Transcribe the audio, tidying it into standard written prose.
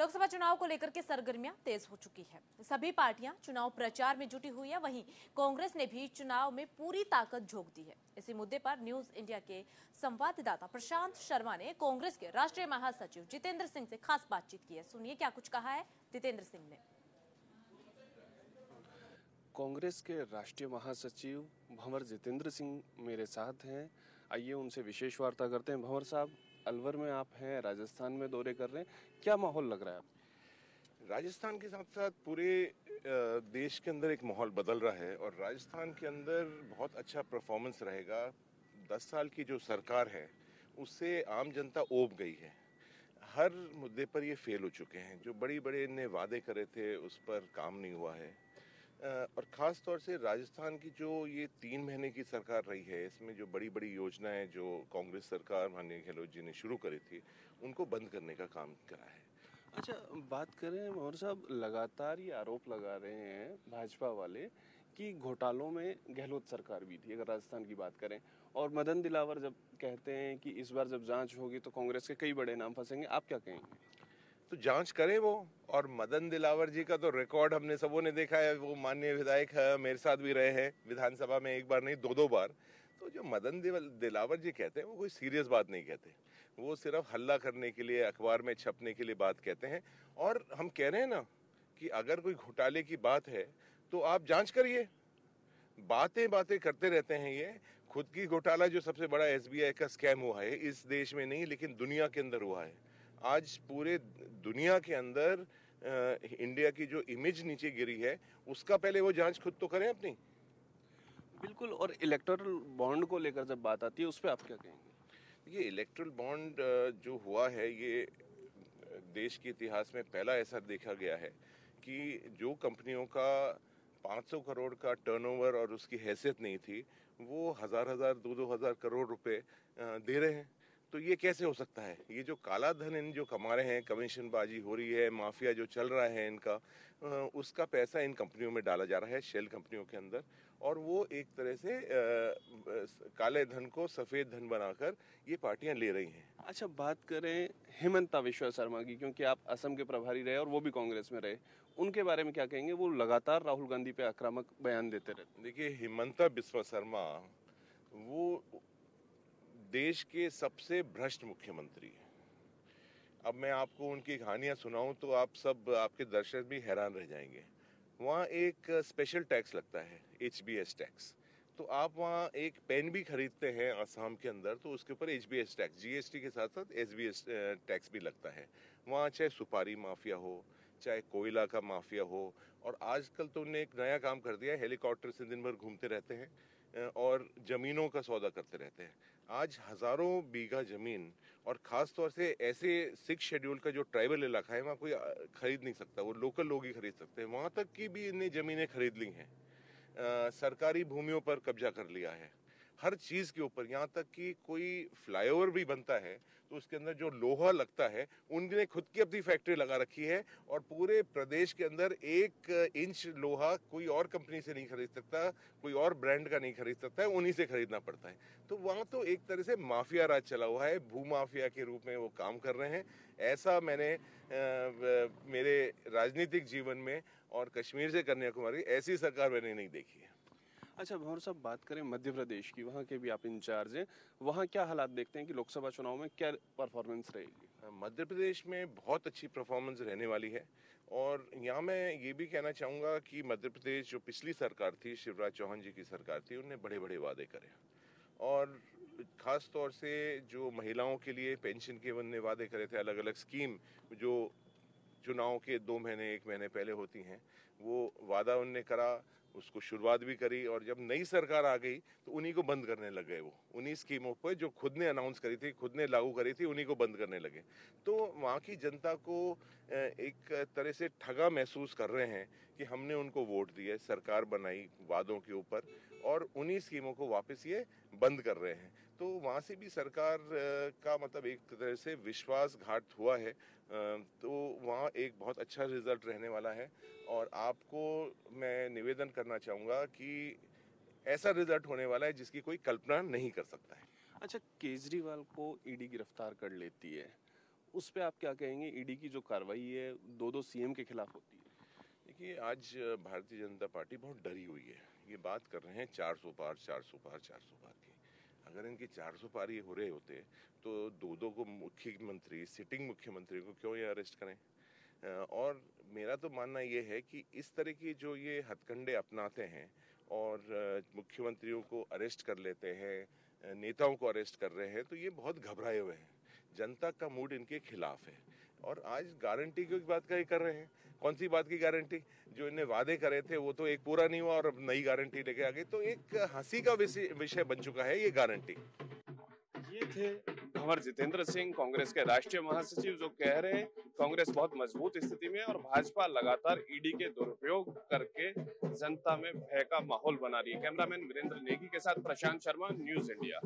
लोकसभा चुनाव को लेकर के सरगर्मियां तेज हो चुकी है। सभी पार्टियां चुनाव प्रचार में जुटी हुई है। वहीं कांग्रेस ने भी चुनाव में पूरी ताकत झोंक दी है। इसी मुद्दे पर न्यूज इंडिया के संवाददाता प्रशांत शर्मा ने कांग्रेस के राष्ट्रीय महासचिव जितेंद्र सिंह से खास बातचीत की है। सुनिए क्या कुछ कहा है जितेंद्र सिंह ने। कांग्रेस के राष्ट्रीय महासचिव भंवर जितेंद्र सिंह मेरे साथ हैं। आइए उनसे विशेष वार्ता करते हैं। भंवर साहब, अलवर में आप हैं, राजस्थान में दौरे कर रहे हैं, क्या माहौल लग रहा है आपको? राजस्थान के साथ साथ पूरे देश के अंदर एक माहौल बदल रहा है और राजस्थान के अंदर बहुत अच्छा परफॉर्मेंस रहेगा। 10 साल की जो सरकार है उससे आम जनता ऊब गई है। हर मुद्दे पर ये फेल हो चुके हैं। जो बड़ी बड़े इन्हें वादे करे थे उस पर काम नहीं हुआ है। और ख़ास तौर से राजस्थान की जो ये 3 महीने की सरकार रही है, इसमें जो बड़ी बड़ी योजनाएं जो कांग्रेस सरकार माननीय गहलोत जी ने शुरू करी थी उनको बंद करने का काम करा है। अच्छा, बात करें भंवर साहब, लगातार ये आरोप लगा रहे हैं भाजपा वाले कि घोटालों में गहलोत सरकार भी थी, अगर राजस्थान की बात करें। और मदन दिलावर जब कहते हैं कि इस बार जब जांच होगी तो कांग्रेस के कई बड़े नाम फंसेंगे, आप क्या कहेंगे? तो जांच करें वो। और मदन दिलावर जी का तो रिकॉर्ड हमने सबों ने देखा है। वो माननीय विधायक है, मेरे साथ भी रहे हैं विधानसभा में, एक बार नहीं 2-2 बार। तो जो मदन दिलावर जी कहते हैं वो कोई सीरियस बात नहीं कहते। वो सिर्फ हल्ला करने के लिए, अखबार में छपने के लिए बात कहते हैं। और हम कह रहे हैं ना कि अगर कोई घोटाले की बात है तो आप जांच करिए। बातें बातें करते रहते हैं ये। खुद की घोटाला जो सबसे बड़ा एसबीआई का स्कैम हुआ है इस देश में नहीं लेकिन दुनिया के अंदर हुआ है। आज पूरे दुनिया के अंदर इंडिया की जो इमेज नीचे गिरी है उसका पहले वो जांच खुद तो करें अपनी। बिल्कुल। और इलेक्टोरल बॉन्ड को लेकर जब बात आती है उस पर आप क्या कहेंगे? ये इलेक्टोरल बॉन्ड जो हुआ है ये देश के इतिहास में पहला ऐसा देखा गया है कि जो कंपनियों का 500 करोड़ का टर्नओवर और उसकी हैसियत नहीं थी वो हजार हजार 2-2 हजार करोड़ रुपए दे रहे हैं। तो ये कैसे हो सकता है? ये जो काला धन इन जो कमा रहे हैं, कमीशन बाजी हो रही है, माफिया जो चल रहा है इनका, उसका पैसा इन कंपनियों में डाला जा रहा है, शेल कंपनियों के अंदर। और वो एक तरह से काले धन को सफेद धन बनाकर ये पार्टियां ले रही हैं। अच्छा, बात करें हिमंता विश्व शर्मा की, क्योंकि आप असम के प्रभारी रहे और वो भी कांग्रेस में रहे, उनके बारे में क्या कहेंगे? वो लगातार राहुल गांधी पे आक्रामक बयान देते रहते। देखिए, हिमंता बिस्वा शर्मा वो देश के सबसे भ्रष्ट मुख्यमंत्री है। अब मैं आपको उनकी कहानियां सुनाऊं तो आप सब, आपके दर्शक भी हैरान रह जाएंगे। वहाँ एक स्पेशल टैक्स लगता है, HBS टैक्स। तो आप वहाँ एक पेन भी खरीदते हैं असम के अंदर तो उसके ऊपर HBS टैक्स, GST के साथ साथ SBS टैक्स भी लगता है। वहाँ चाहे सुपारी माफिया हो, चाहे कोयला का माफिया हो, और आजकल तो उन्होंने एक नया काम कर दिया है, हेलीकॉप्टर से दिन भर घूमते रहते हैं और जमीनों का सौदा करते रहते हैं। आज हजारों बीघा जमीन, और खास तौर से ऐसे 6 शेड्यूल का जो ट्राइबल इलाका है वहाँ कोई खरीद नहीं सकता, वो लोकल लोग ही खरीद सकते हैं। वहाँ तक की भी इन्हें जमीनें खरीद ली हैं। सरकारी भूमियों पर कब्जा कर लिया है, हर चीज के ऊपर। यहाँ तक कि कोई फ्लाईओवर भी बनता है तो उसके अंदर जो लोहा लगता है उन्होंने खुद की अपनी फैक्ट्री लगा रखी है, और पूरे प्रदेश के अंदर 1 इंच लोहा कोई और कंपनी से नहीं खरीद सकता, कोई और ब्रांड का नहीं खरीद सकता है, उन्हीं से खरीदना पड़ता है। तो वहां तो एक तरह से माफिया राज चला हुआ है, भू माफिया के रूप में वो काम कर रहे हैं। ऐसा मैंने मेरे राजनीतिक जीवन में और कश्मीर से कन्याकुमारी ऐसी सरकार मैंने नहीं देखी है। अच्छा भंवर साहब, बात करें मध्य प्रदेश की, वहाँ के भी आप इंचार्ज हैं, वहाँ क्या हालात देखते हैं कि लोकसभा चुनाव में क्या परफॉर्मेंस रहेगी? मध्य प्रदेश में बहुत अच्छी परफॉर्मेंस रहने वाली है। और यहाँ मैं ये भी कहना चाहूँगा कि मध्य प्रदेश जो पिछली सरकार थी, शिवराज चौहान जी की सरकार थी, उन्होंने बड़े बड़े वादे करे। और खास तौर से जो महिलाओं के लिए पेंशन के उन्होंने वादे करे थे, अलग अलग स्कीम जो चुनाव के 2 महीने 1 महीने पहले होती हैं, वो वादा उनने करा, उसको शुरुआत भी करी। और जब नई सरकार आ गई तो उन्हीं को बंद करने लग गए। वो उन्हीं स्कीमों पर जो खुद ने अनाउंस करी थी, खुद ने लागू करी थी, उन्हीं को बंद करने लगे। तो वहाँ की जनता को एक तरह से ठगा महसूस कर रहे हैं कि हमने उनको वोट दिए, सरकार बनाई वादों के ऊपर, और उन्हीं स्कीमों को वापस ये बंद कर रहे हैं। तो वहाँ से भी सरकार का मतलब एक तरह से विश्वासघात हुआ है। तो वहाँ एक बहुत अच्छा रिजल्ट रहने वाला है। और आपको मैं निवेदन करना चाहूँगा कि ऐसा रिजल्ट होने वाला है जिसकी कोई कल्पना नहीं कर सकता है। अच्छा, केजरीवाल को ईडी गिरफ्तार कर लेती है, उस पे आप क्या कहेंगे? ईडी की जो कार्रवाई है 2-2 सीएम के खिलाफ होती है। देखिए, आज भारतीय जनता पार्टी बहुत डरी हुई है। ये बात कर रहे हैं 400 पार 400 पार 400 पार की। अगर इनके 400 पार ये हो रहे होते तो दो को मुख्यमंत्री, सिटिंग मुख्यमंत्री को क्यों ये अरेस्ट करें? और मेरा तो मानना ये है कि इस तरह की जो ये हथकंडे अपनाते हैं और मुख्यमंत्रियों को अरेस्ट कर लेते हैं, नेताओं को अरेस्ट कर रहे हैं, तो ये बहुत घबराए हुए हैं। जनता का मूड इनके खिलाफ है और आज गारंटी की बात का ही कर रहे हैं। कौन सी बात की गारंटी? जो इन्हें वादे करे थे वो तो एक पूरा नहीं हुआ और अब नई गारंटी लेके आ गई, तो एक हंसी का विषय बन चुका है ये गारंटी। ये थे भंवर जितेंद्र सिंह, कांग्रेस के राष्ट्रीय महासचिव, जो कह रहे हैं कांग्रेस बहुत मजबूत स्थिति में है और भाजपा लगातार ईडी के दुरुपयोग करके जनता में भय का माहौल बना रही है। कैमरामैन वीरेंद्र नेगी के साथ प्रशांत शर्मा, न्यूज इंडिया।